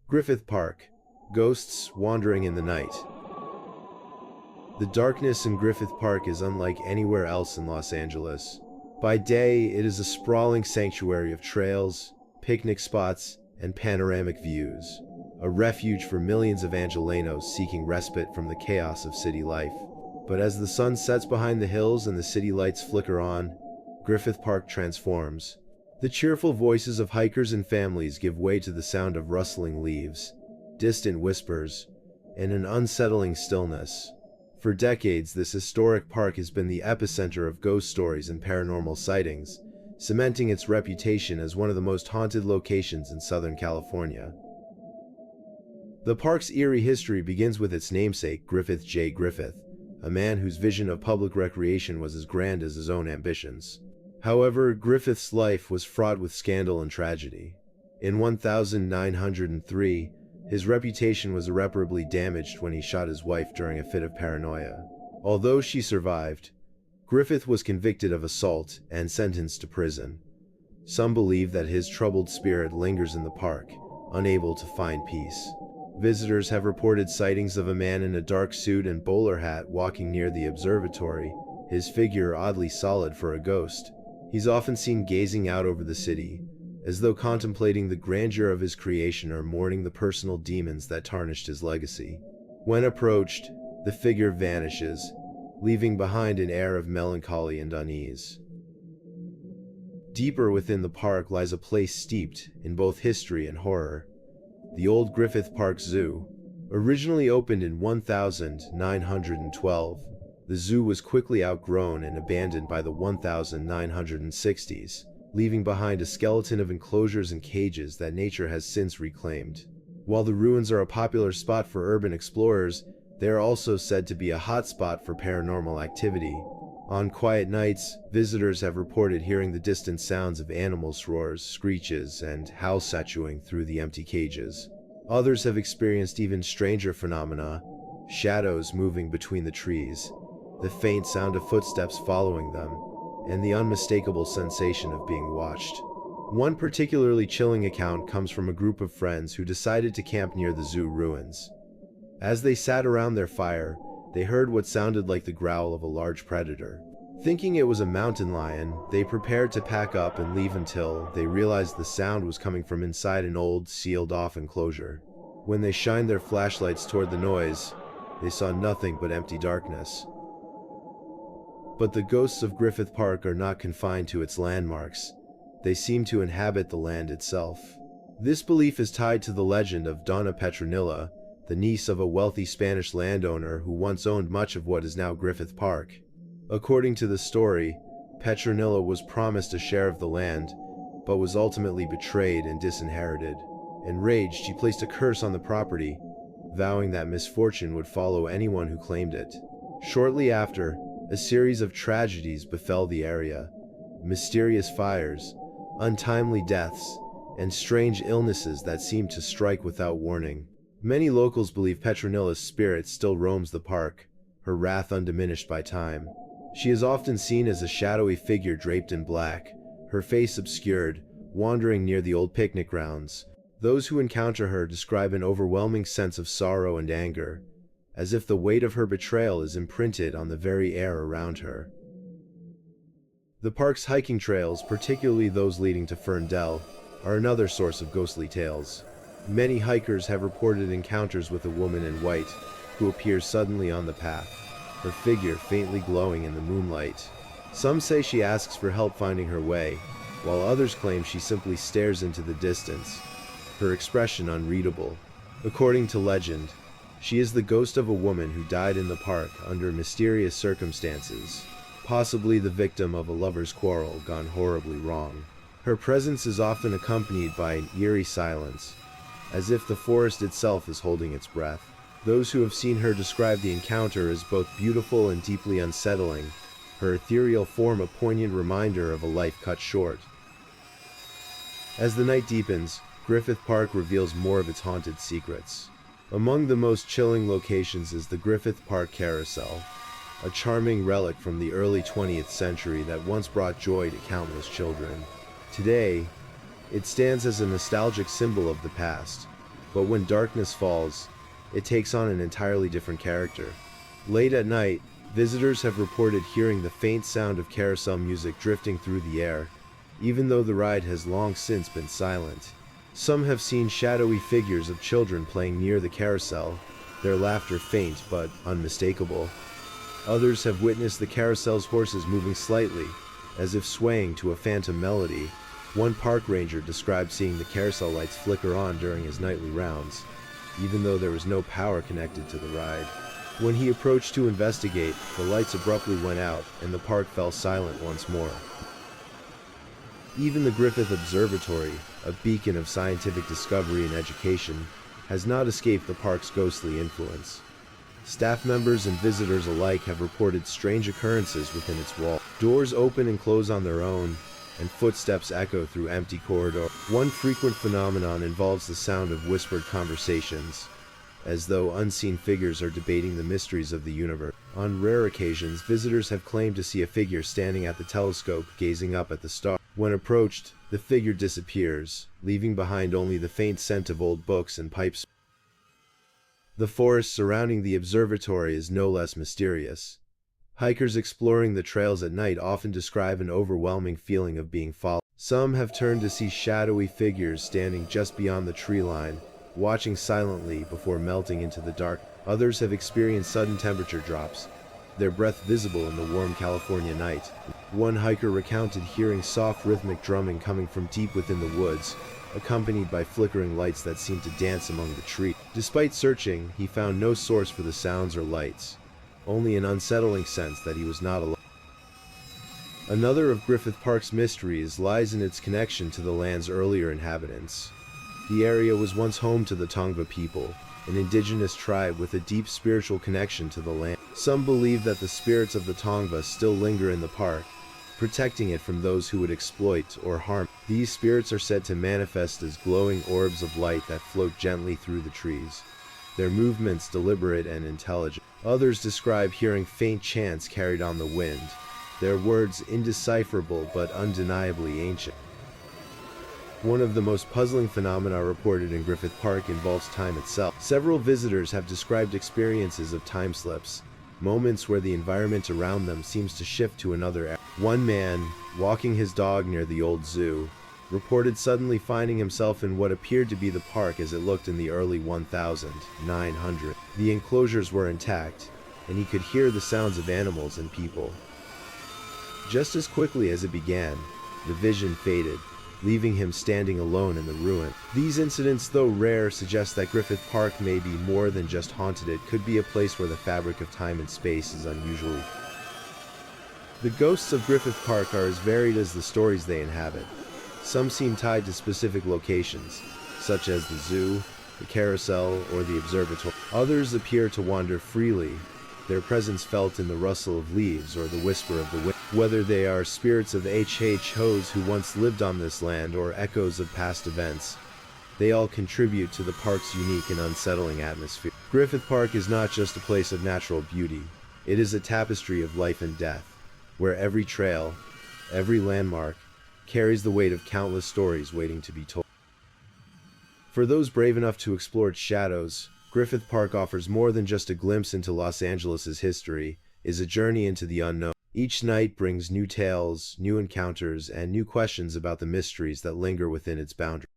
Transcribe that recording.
Griffith Park. Ghosts wandering in the night. The darkness in Griffith Park is unlike anywhere else in Los Angeles. By day, it is a sprawling sanctuary of trails, picnic spots, and panoramic views, a refuge for millions of Angelenos seeking respite from the chaos of city life. But as the sun sets behind the hills and the city lights flicker on, Griffith Park transforms. The cheerful voices of hikers and families give way to the sound of rustling leaves, distant whispers, and an unsettling stillness. For decades, this historic park has been the epicenter of ghost stories and paranormal sightings, cementing its reputation as one of the most haunted locations in Southern California. The park's eerie history begins with its namesake, Griffith J. Griffith, a man whose vision of public recreation was as grand as his own ambitions. However, Griffith's life was fraught with scandal and tragedy. In 1903, his reputation was irreparably damaged when he shot his wife during a fit of paranoia. Although she survived, Griffith was convicted of assault and sentenced to prison. Some believe that his troubled spirit lingers in the park, unable to find peace. Visitors have reported sightings of a man in a dark suit and bowler hat walking near the observatory, his figure oddly solid for a ghost. He's often seen gazing out over the city, as though contemplating the grandeur of his creation or mourning the personal demons that tarnished his legacy. When approached, the figure vanishes, leaving behind an air of melancholy and unease. Deeper within the park lies a place steeped in both history and horror. The old Griffith Park Zoo. Originally opened in 1912, the zoo was quickly outgrown and abandoned by the 1960s, leaving behind a skeleton of enclosures and cages that nature has since reclaimed. While the ruins are a popular spot for urban explorers, they are also said to be a hotspot for paranormal activity. On quiet nights, visitors have reported hearing the distant sounds of animals' roars, screeches, and howls echoing through the empty cages. Others have experienced even stranger phenomena, shadows moving between the trees, the faint sound of footsteps following them, and the unmistakable sensation of being watched. One particularly chilling account comes from a group of friends who decided to camp near the zoo ruins. As they sat around their fire, they heard what sounded like the growl of a large predator. Thinking it was a mountain lion, they prepared to pack up and leave until they realized the sound was coming from inside an old, sealed-off enclosure. When they shined their flashlights toward the noise, they saw nothing but empty darkness. But the ghosts of Griffith Park are not confined to its landmarks. They seem to inhabit the land itself. This belief is tied to the legend of Dona Petronilla, the niece of a wealthy Spanish landowner who once owned much of what is now Griffith Park. According to the story, Petronilla was promised a share of the land, but was ultimately betrayed and disinherited. Enraged, she placed a curse on the property, vowing that misfortune would follow anyone who claimed it. Shortly after, a series of tragedies befell the area. Mysterious fires, untimely deaths, and strange illnesses that seemed to strike without warning. Many locals believe Petronilla's spirit still roams the park, her wrath undiminished by time. She is often seen as a shadowy figure draped in black, her face obscured, wandering near the old picnic grounds. Those who encounter her describe an overwhelming sense of sorrow and anger, as if the weight of her betrayal is imprinted on the very air around her. The park's hiking trails, particularly those leading to Fern Dell, are another source of ghostly tales. Many hikers have reported encounters with a woman in white, who appears suddenly on the path, her figure faintly glowing in the moonlight. Some say she asks for help finding her way, while others claim she simply stares into the distance, her expression unreadable. According to legend, she is the ghost of a woman who died in the park under mysterious circumstances, possibly the victim of a lover's quarrel gone horribly wrong. Her presence is often accompanied by an eerie silence, as if the forest itself is holding its breath. Those who have seen her describe the encounter as both beautiful and deeply unsettling, her ethereal form a poignant reminder of a life cut short. As the night deepens, Griffith Park reveals more of its haunted secrets. Among the most chilling locations is the Griffith Park carousel, a charming relic from the early 20th century that once brought joy to countless children. Today, it stands as a nostalgic symbol of the past, but when darkness falls, it takes on an entirely different character. Late at night, visitors have reported hearing the faint sound of carousel music drifting through the air, even though the ride has long since been silent. Some have seen shadowy figures of children playing near the carousel, their laughter faint but unmistakable. Others have witnessed the carousel's horses moving slightly, as if swaying to a phantom melody. One park ranger described seeing the carousel lights flicker on during his nightly rounds, even though there was no power connected to the ride. When he approached to investigate, the lights abruptly went out and the park fell silent once more. Even the Griffith Observatory, a beacon of scientific discovery and education, has not escaped the park's ghostly influence. Staff members and visitors alike have reported strange occurrences within its walls. Doors open and close on their own, and footsteps echo through empty corridors. One frequent phenomenon involves the sound of whispered conversations, as though unseen figures are debating the mysteries of the universe. On rare occasions, visitors have claimed to see a figure standing at the telescope gazing up at the stars. When approached, the figure disappears, leaving behind only the faint scent of old books and pipes. The forest surrounding the observatory is no less mysterious. Hikers exploring the trails at night often describe an overwhelming feeling of being followed. Some have turned to see shadowy figures standing just beyond the tree line, watching silently before melting into the dark. Others have experienced sudden temperature drops, their breath visible in the warm California night. One hiker recounted hearing soft rhythmic drumming coming from deep within the woods, accompanied by flickering lights that seemed to dance among the trees. Despite searching, he found no source for the sounds or lights, only an unsettling sense that he was not alone. Another of Griffith Park's mysteries lies in its connection to the land's earlier inhabitants. The area was once home to the Tongva people, an indigenous tribe with a deep spiritual connection to the land. Some believe that the spirits of the Tongva still linger in the park, protecting it from those who would exploit or harm. These spirits are said to manifest as glowing orbs of light that float gently through the trees, their movements deliberate and intelligent. Others describe hearing faint chants carried on the wind, their words indecipherable but undeniably ancient. One of the most puzzling phenomena reported in Griffith Park involves time itself. Several visitors have described experiences of time slips, moments where the environment around them seems to shift to another era. One man, walking his dog near the old zoo, reported suddenly finding himself in what appeared to be the park as it looked in the early 1900s. The enclosures were intact, and he could hear the sounds of animals and people. Just as quickly as it began, the vision faded, leaving him standing alone in the ruin. These incidents, though rare, suggest that Griffith Park may be more than just haunted. It could be a place where the fabric of time and space is unusually. The ghosts of Griffith Park are as varied as the stories they inhabit. Some seem tied to specific locations, such as the zoo, the carousel, or the observatory. Others appear to wander freely, their presence felt in the rustle of leaves or the whisper of the wind. Whether they are spirits of HHOs who once lived on this land or echoes of past events, they all contribute to the park's unique and unsettling atmosphere. Griffith Park is not just a place of natural beauty, it is a tapestry of life and death, where every trail, every landmark, carries the weight of countless stories waiting to be told. For those brave enough to explore its shadows, Griffith Park offers more than just a glimpse into Los Angeles' history, it is a journey into the unknown. Each night brings new tales, new encounters, and new questions about the mysteries that linger within its boundaries.